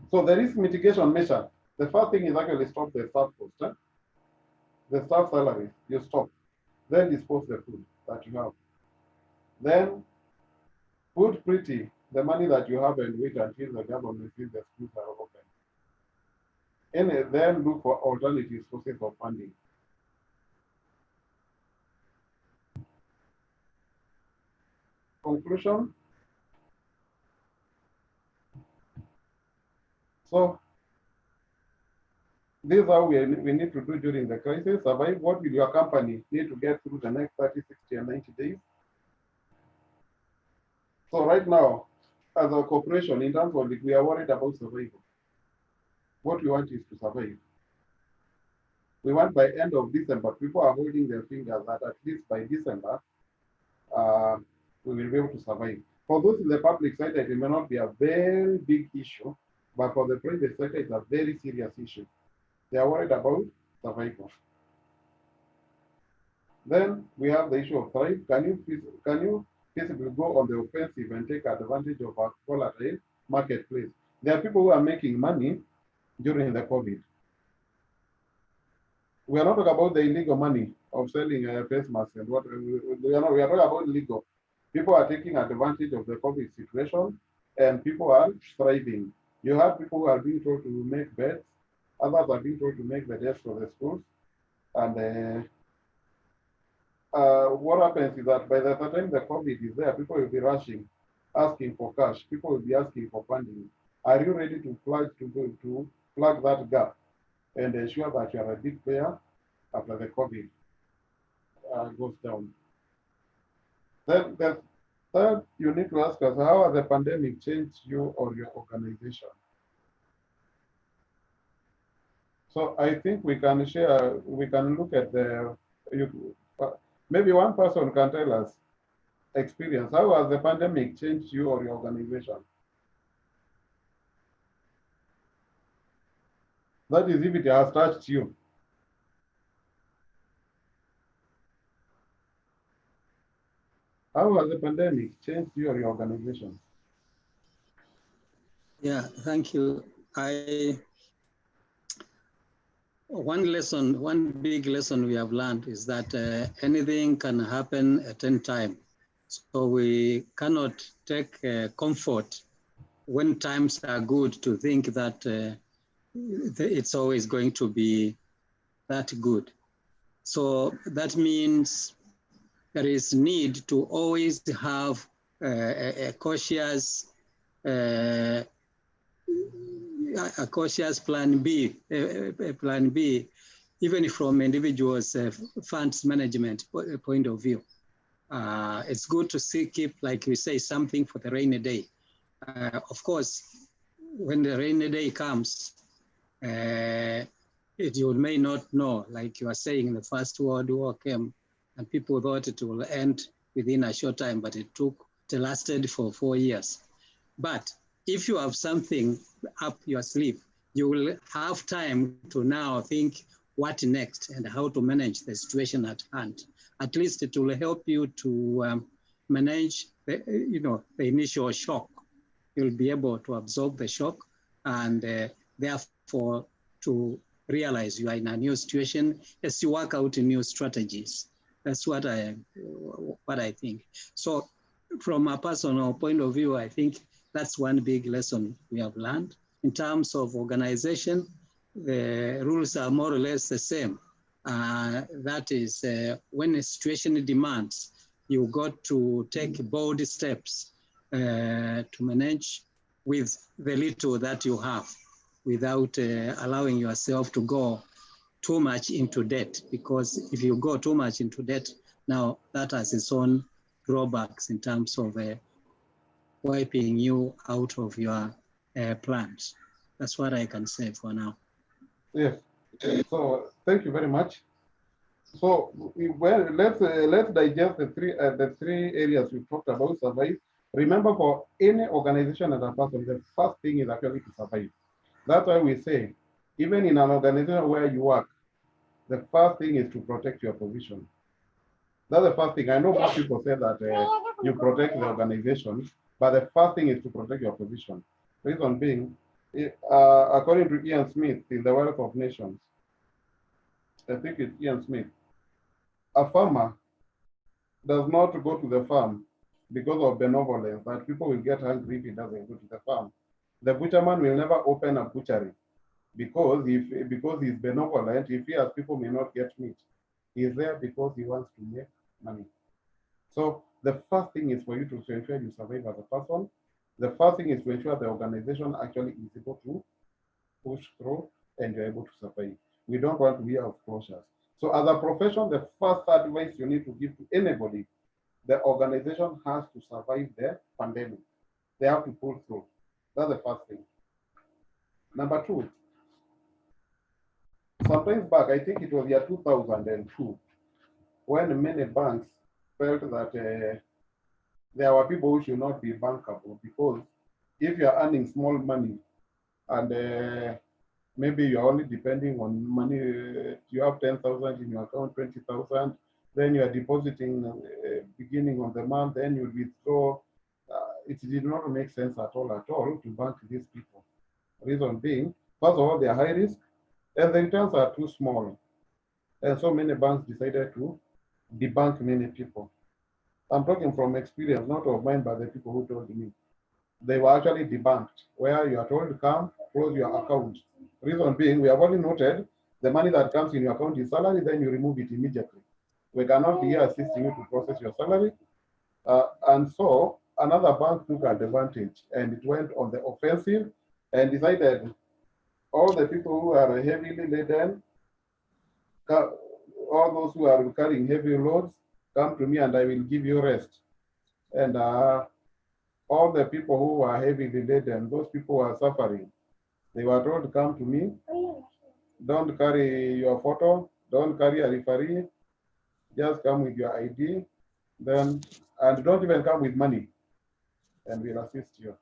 So the risk mitigation measure, the first thing is actually stop the staff cost. The staff salaries, you stop. Then dispose the food that you have. Then put pretty the money that you have and wait until the government sees the schools are open. And then look for alternative sources of funding. Conclusion. So this is how we need to do during the crisis. Survive. What will your company need to get through the next 30, 60, and 90 days? So right now, as a corporation, in terms of we are worried about survival. What we want is to survive. We want by end of December, people are holding their fingers that at least by December, we will be able to survive. For those in the public sector, it may not be a very big issue, but for the private sector, it's a very serious issue. They are worried about survival. Then we have the issue of thrive. Can you physically go on the offensive and take advantage of a volatile marketplace? There are people who are making money during the COVID. We are not talking about the illegal money of selling face masks and what we are talking about legal. People are taking advantage of the COVID situation and people are thriving. You have people who are being told to make beds, others are being told to make the desks for the schools. And what happens is that by the time the COVID is there, people will be rushing, asking for cash. People will be asking for funding. Are you ready to plug that gap and ensure that you are a big player after the COVID goes down? Then the third, you need to ask us, how has the pandemic changed you or your organization? So I think we can share, we can look at maybe one person can tell us experience. How has the pandemic changed you or your organization? That is if it has touched you. How has the pandemic changed you or your organization? Yeah, thank you. One big lesson we have learned is that anything can happen at any time. So we cannot take comfort when times are good to think that it's always going to be that good. So that means there is need to always have a cautious plan B, even from individuals' funds management point of view. It's good to keep, like we say, something for the rainy day. Of course, when the rainy day comes, you may not know, like you are saying, the First World War came and people thought it will end within a short time, but it lasted for 4 years. But if you have something up your sleeve, you will have time to now think what next and how to manage the situation at hand. At least it will help you to manage the initial shock. You'll be able to absorb the shock and therefore to realize you are in a new situation as you work out new strategies. That's what I think. So from a personal point of view, I think that's one big lesson we have learned. In terms of organization, the rules are more or less the same. That is, when a situation demands, you got to take bold steps to manage with the little that you have without allowing yourself to go too much into debt. Because if you go too much into debt, now that has its own drawbacks in terms of wiping you out of your plans. That's what I can say for now. Yes. So thank you very much. So let's digest the three areas we talked about. Survive. Remember, for any organization and a person, the first thing is actually to survive. That's why we say, even in an organization where you work, the first thing is to protect your position. That's the first thing. I know most people say that you protect the organization, but the first thing is to protect your position. Reason being, according to Ian Smith in The Wealth of Nations, I think it's Ian Smith, a farmer does not go to the farm because of benevolence, that people will get hungry if he doesn't go to the farm. The butcherman will never open a butchery because he's benevolent. He fears people may not get meat. He's there because he wants to make money. So the first thing is for you to ensure you survive as a person. The first thing is to ensure the organization actually is able to push through and you're able to survive. We don't want to hear of closures. So as a profession, the first advice you need to give to anybody, the organization has to survive the pandemic. They have to pull through. That's the first thing. Number two, sometimes back, I think it was year 2002, when many banks felt that there were people who should not be bankable, because if you're earning small money and maybe you're only depending on money, you have 10,000 in your account, 20,000, then you are depositing beginning of the month, then you withdraw. It did not make sense at all to bank these people. Reason being, first of all, they are high risk and the returns are too small. And so many banks decided to debank many people. I'm talking from experience, not of mine, but the people who told me. They were actually debanked, where you are told to come, close your account. Reason being, we have only noted the money that comes in your account is salary, then you remove it immediately. We cannot be here assisting you to process your salary. And so another bank took advantage and it went on the offensive and decided all the people who are heavily laden, all those who are carrying heavy loads, come to me and I will give you rest. And all the people who are heavily laden, those people who are suffering, they were told to come to me. Don't carry your photo, don't carry a referee, just come with your ID, then, and don't even come with money, and we'll assist you.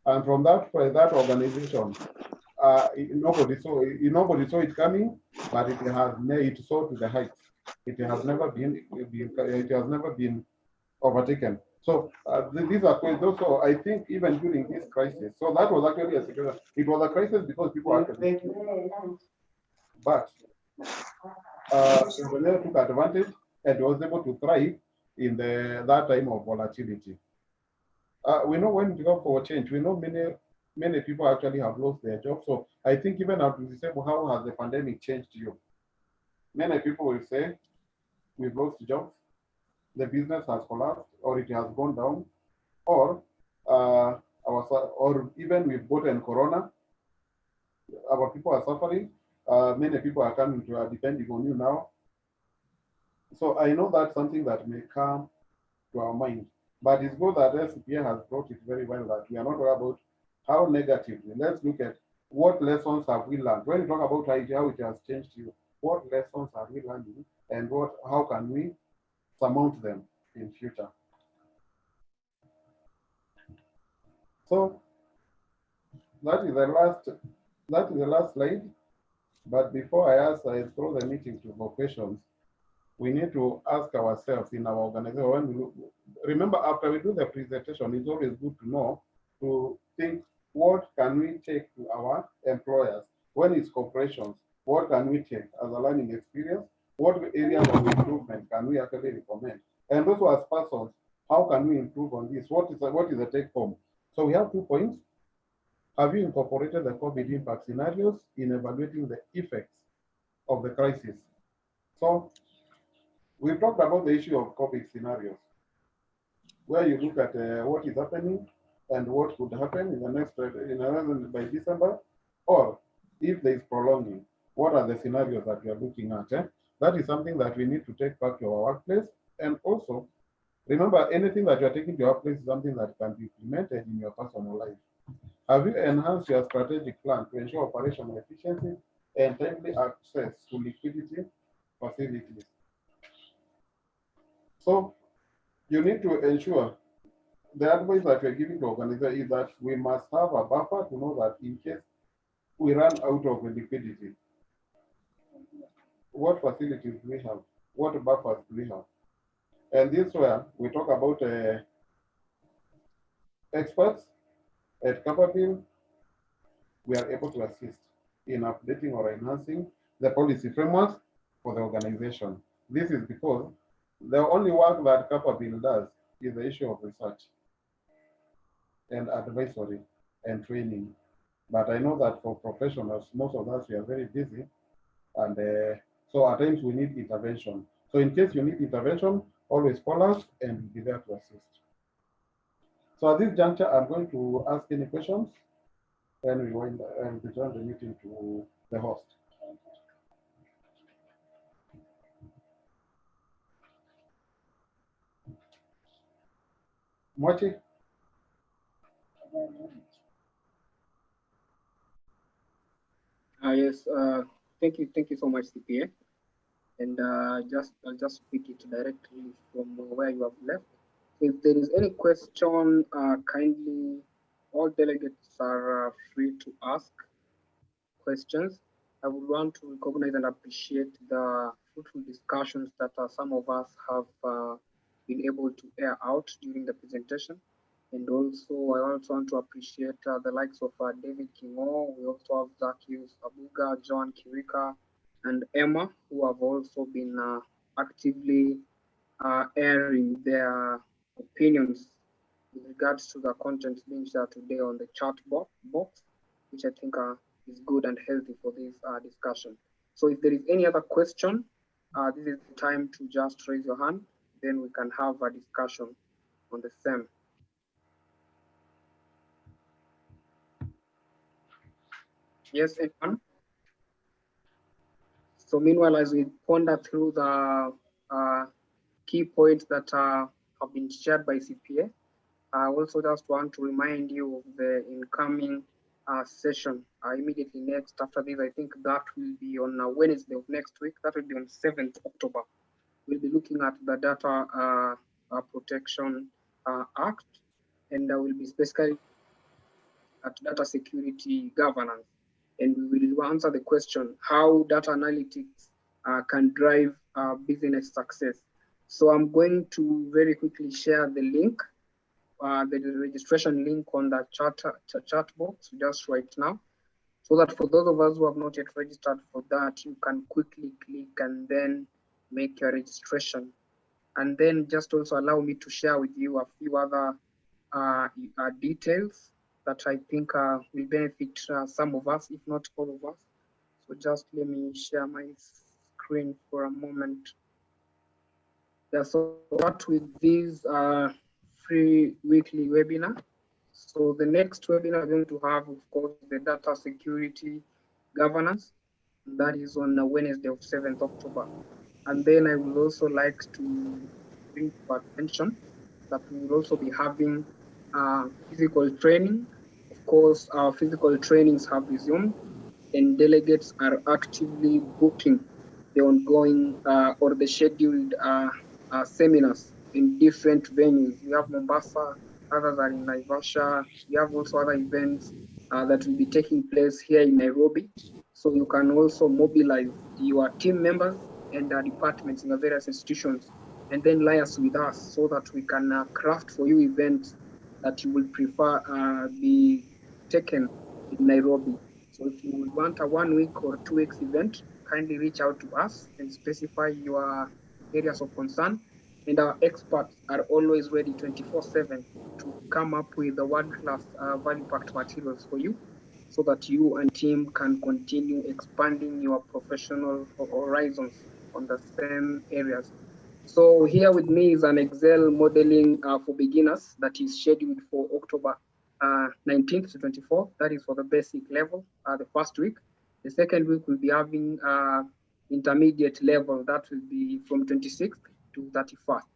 And from that organization, nobody saw it coming, but it soared to the heights. It has never been overtaken. So these are questions. So I think even during this crisis, so that was actually a situation. It was a crisis because people actually, but Indonesia took advantage and was able to thrive in that time of volatility. We know when we go for change, we know many people actually have lost their jobs. So I think even after we say, well, how has the pandemic changed you? Many people will say, we've lost jobs, the business has collapsed, or it has gone down, or even we've gotten corona, our people are suffering, many people are coming to depending on you now. So I know that's something that may come to our mind, but it's good that SPA has brought it very well that we are not worried about how negatively. Let's look at what lessons have we learned. When you talk about how it has changed you, what lessons are we learning and how can we surmount them in future? So that is the last slide. But before I throw the meeting to for questions, we need to ask ourselves in our organization. Remember, after we do the presentation, it's always good to think, what can we take to our employers? When it's corporations, what can we take as a learning experience? What areas of improvement can we actually recommend? And also as persons, how can we improve on this? What is the take home? So we have 2 points. Have you incorporated the COVID impact scenarios in evaluating the effects of the crisis? So we've talked about the issue of COVID scenarios, where you look at what is happening and what could happen in the next, by December, or if there is prolonging, what are the scenarios that we are looking at? That is something that we need to take back to our workplace. And also, remember, anything that you are taking to your workplace is something that can be implemented in your personal life. Have you enhanced your strategic plan to ensure operational efficiency and timely access to liquidity facilities? So you need to ensure the advice that we're giving to organizers is that we must have a buffer to know that in case we run out of liquidity, what facilities do we have? What buffers do we have? And this is where we talk about experts at Capital. We are able to assist in updating or enhancing the policy frameworks for the organization. This is because the only work that Capital does is the issue of research and advisory and training. But I know that for professionals, most of us, we are very busy. And so at times we need intervention. So in case you need intervention, always call us and be there to assist. So at this juncture, I'm going to ask any questions. Then we will return the meeting to the host. Mochi? Yes, thank you so much, CPA. And I'll just pick it directly from where you have left. If there is any question, kindly, all delegates are free to ask questions. I would want to recognize and appreciate the fruitful discussions that some of us have been able to air out during the presentation. And also, I also want to appreciate the likes of David Kingo. We also have Zakius Abuga, John Kirika, and Emma, who have also been actively airing their opinions with regards to the content being shared today on the chat box, which I think is good and healthy for this discussion. So if there is any other question, this is the time to just raise your hand, then we can have a discussion on the same. Yes, anyone? So meanwhile, as we ponder through the key points that have been shared by CPA, I also just want to remind you of the incoming session immediately next after this. I think that will be on Wednesday of next week. That will be on 7th October. We'll be looking at the Data Protection Act, and we'll be specifically at data security governance. And we will answer the question, how data analytics can drive business success. So I'm going to very quickly share the link, the registration link on the chat box just right now, so that for those of us who have not yet registered for that, you can quickly click and then make your registration. And then just also allow me to share with you a few other details that I think will benefit some of us, if not all of us. So just let me share my screen for a moment. Yeah, so start with this free weekly webinar. So the next webinar we're going to have, of course, the data security governance. That is on Wednesday of 7th October. And then I would also like to bring to attention that we will also be having physical training. Of course, our physical trainings have resumed, and delegates are actively booking the ongoing or the scheduled seminars in different venues. We have Mombasa, others are in Naivasha. We have also other events that will be taking place here in Nairobi. So you can also mobilize your team members and departments in the various institutions, and then liaise with us so that we can craft for you events that you will prefer be taken in Nairobi. So if you want a 1 week or 2 weeks event, kindly reach out to us and specify your areas of concern. And our experts are always ready 24/7 to come up with the world-class value-packed materials for you, so that you and team can continue expanding your professional horizons on the same areas. So here with me is an Excel modeling for beginners that is scheduled for October 19th to 24th. That is for the basic level, the first week. The second week we'll be having intermediate level. That will be from 26th to 31st.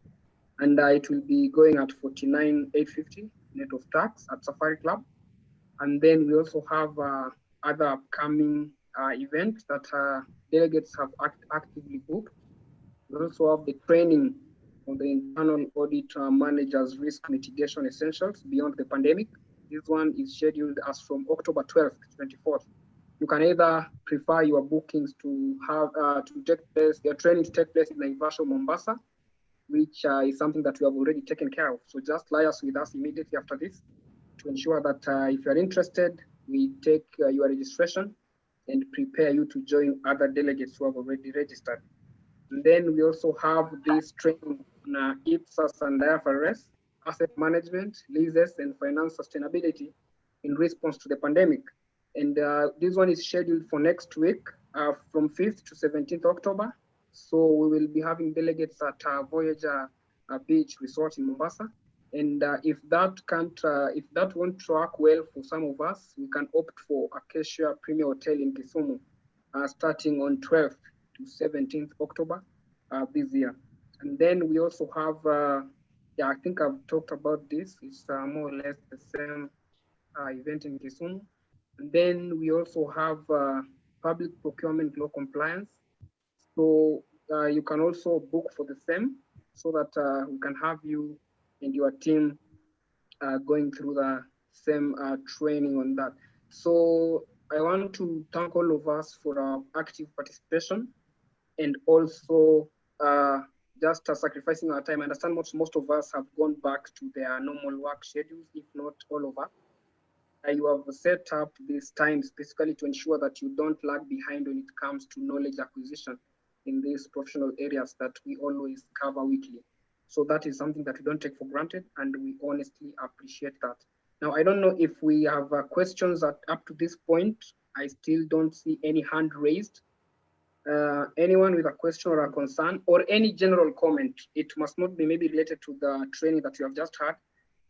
And it will be going at 49,850 net of tax at Safari Club. And then we also have other upcoming events that delegates have actively booked. We also have the training on the internal audit managers risk mitigation essentials beyond the pandemic. This one is scheduled as from October 12th to 24th. You can either prefer your bookings to have to take place, your training to take place in Naivasha, Mombasa, which is something that we have already taken care of. So just liaise with us immediately after this to ensure that if you're interested, we take your registration and prepare you to join other delegates who have already registered. And then we also have this training on IPSAS and IFRS, asset management, leases, and finance sustainability in response to the pandemic. And this one is scheduled for next week from 5th to 17th October. So we will be having delegates at Voyager Beach Resort in Mombasa. And if that won't track well for some of us, we can opt for Acacia Premier Hotel in Kisumu, starting on 12th to 17th October this year. And then we also have, I think I've talked about this. It's more or less the same event in Kisumu. And then we also have public procurement law compliance. So you can also book for the same so that we can have you and your team going through the same training on that. So I want to thank all of us for our active participation and also just sacrificing our time. I understand most of us have gone back to their normal work schedules, if not all of us. You have set up these times specifically to ensure that you don't lag behind when it comes to knowledge acquisition in these professional areas that we always cover weekly. So that is something that we don't take for granted, and we honestly appreciate that. Now, I don't know if we have questions up to this point. I still don't see any hand raised. Anyone with a question or a concern or any general comment, it must not be maybe related to the training that you have just had,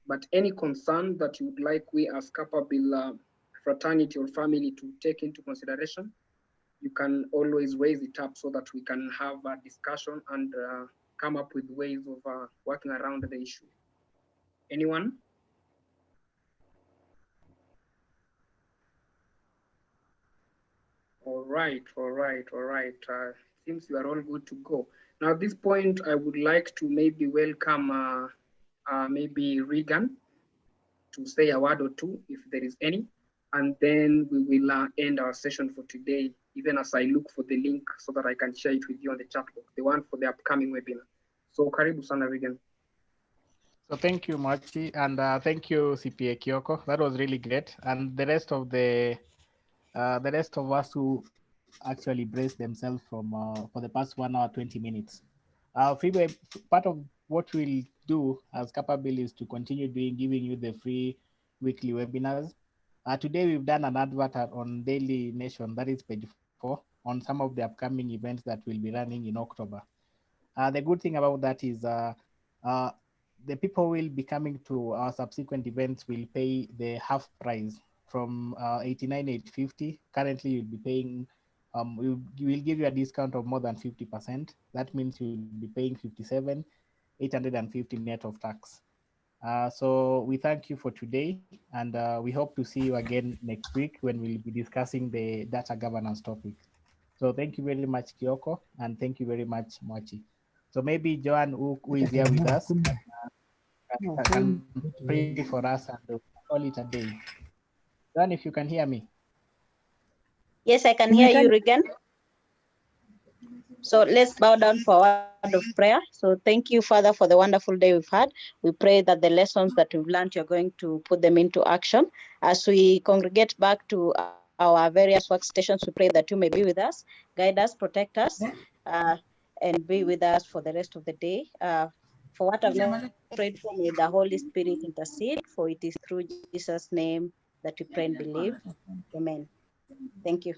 but any concern that you would like we as capable fraternity or family to take into consideration, you can always raise it up so that we can have a discussion and come up with ways of working around the issue. Anyone? All right. Seems you are all good to go. Now, at this point, I would like to maybe welcome maybe Regan to say a word or two, if there is any, and then we will end our session for today, even as I look for the link so that I can share it with you on the chat box, the one for the upcoming webinar. So karibu sana, Regan. So thank you, Machi, and thank you, CPA Kyoko. That was really great. And the rest of us who actually braced themselves for the past 1 hour, 20 minutes. Part of what we'll do as Capable is to continue giving you the free weekly webinars. Today we've done an advert on Daily Nation, that is page 4, on some of the upcoming events that we'll be running in October. The good thing about that is the people will be coming to our subsequent events will pay the half price from 89,850. Currently, you'll be paying, we will give you a discount of more than 50%. That means you'll be paying 57,850 net of tax. So we thank you for today, and we hope to see you again next week when we'll be discussing the data governance topic. So thank you very much, Kyoko, and thank you very much, Mochi. So maybe Joan, who is here with us, can pray for us and call it a day. Joan, if you can hear me. Yes, I can hear you, Regan. So let's bow down for a word of prayer. So thank you, Father, for the wonderful day we've had. We pray that the lessons that we've learned, you're going to put them into action. As we congregate back to our various workstations, we pray that you may be with us, guide us, protect us, and be with us for the rest of the day. For what I've not prayed for, may the Holy Spirit intercede, for it is through Jesus' name that we pray and believe. Amen. Thank you.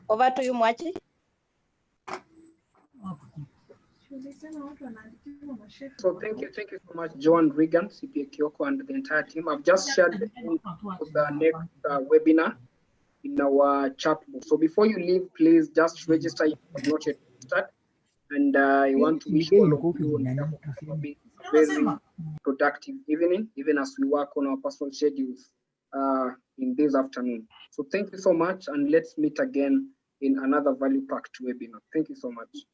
Over to you, Mwachi. So thank you so much, Joan, Regan, CPA Kyoko, and the entire team. I've just shared the link for the next webinar in our chat box. So before you leave, please just register if you have not yet registered. And I want to wish all of you a very productive evening, even as we work on our personal schedules in this afternoon. So thank you so much, and let's meet again in another value-packed webinar. Thank you so much.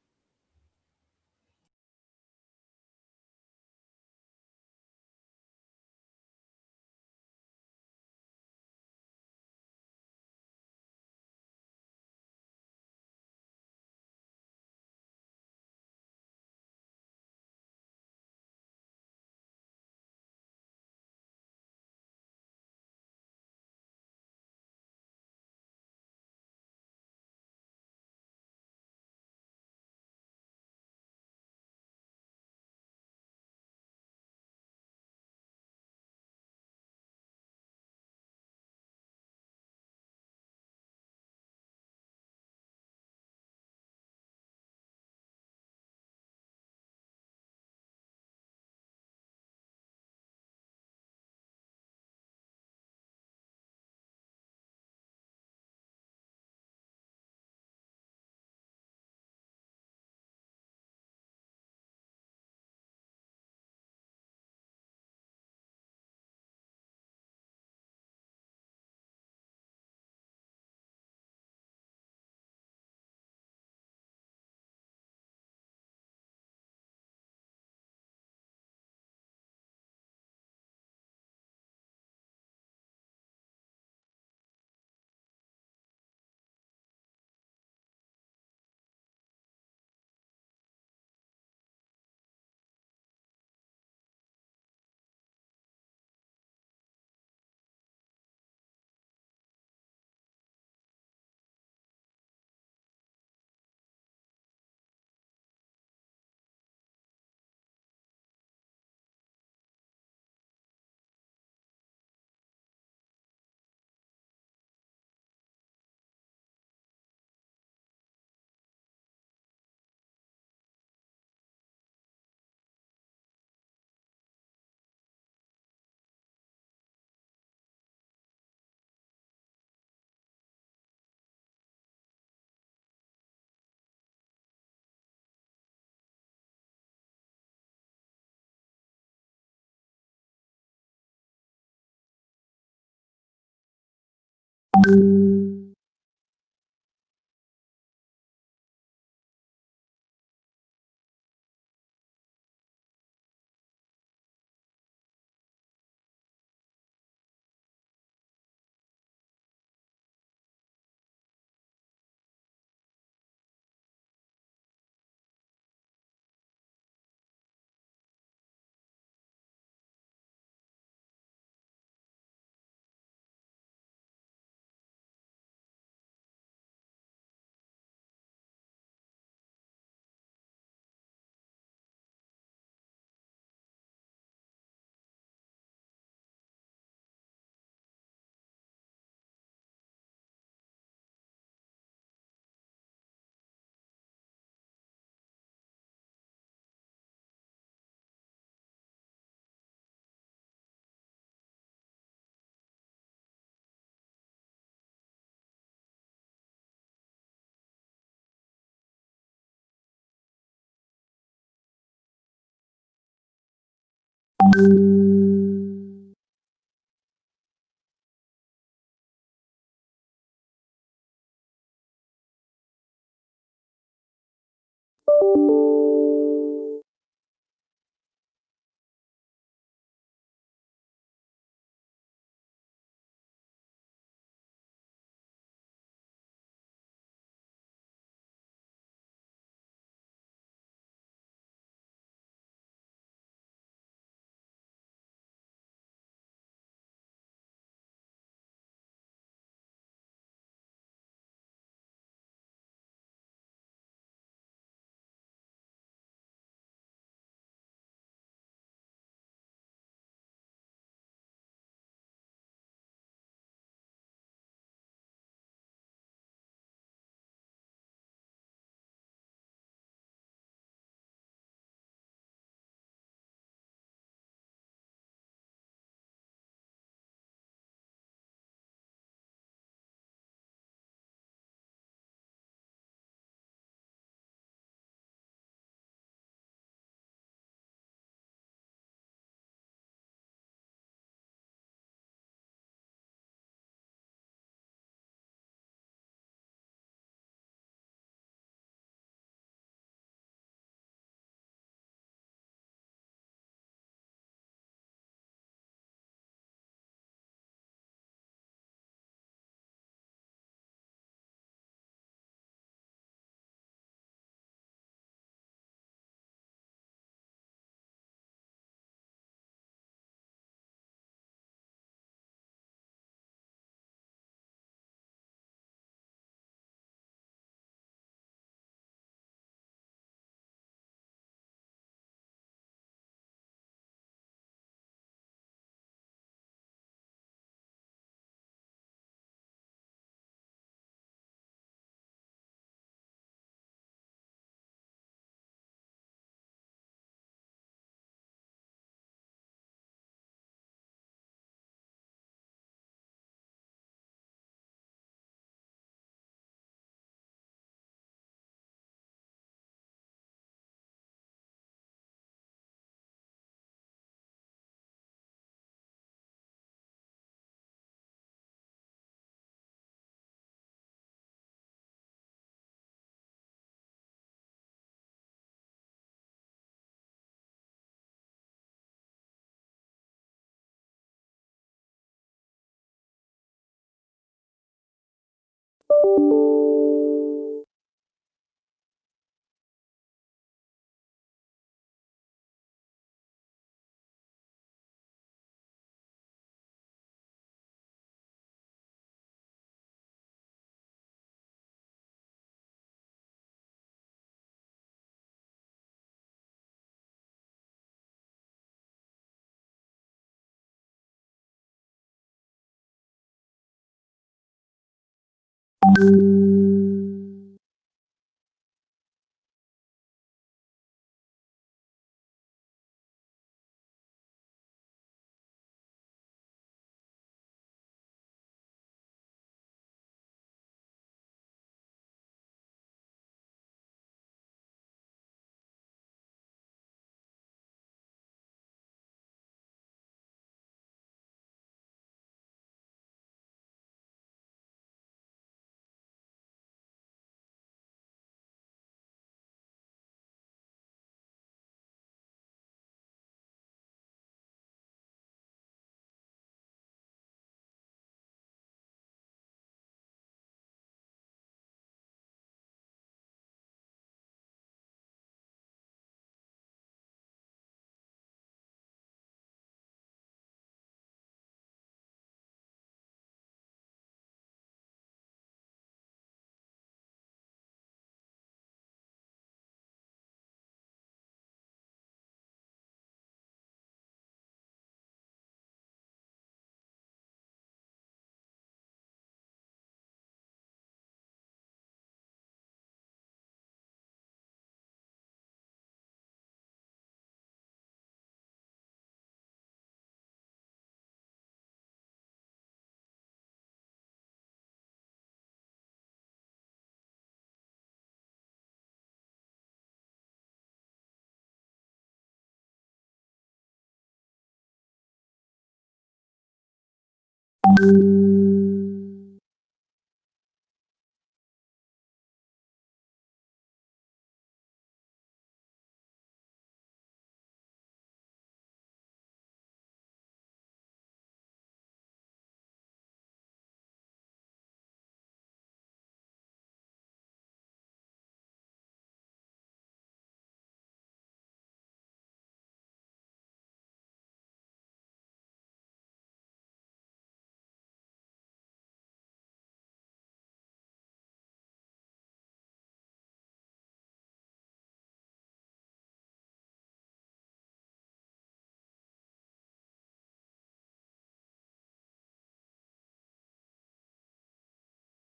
Bye.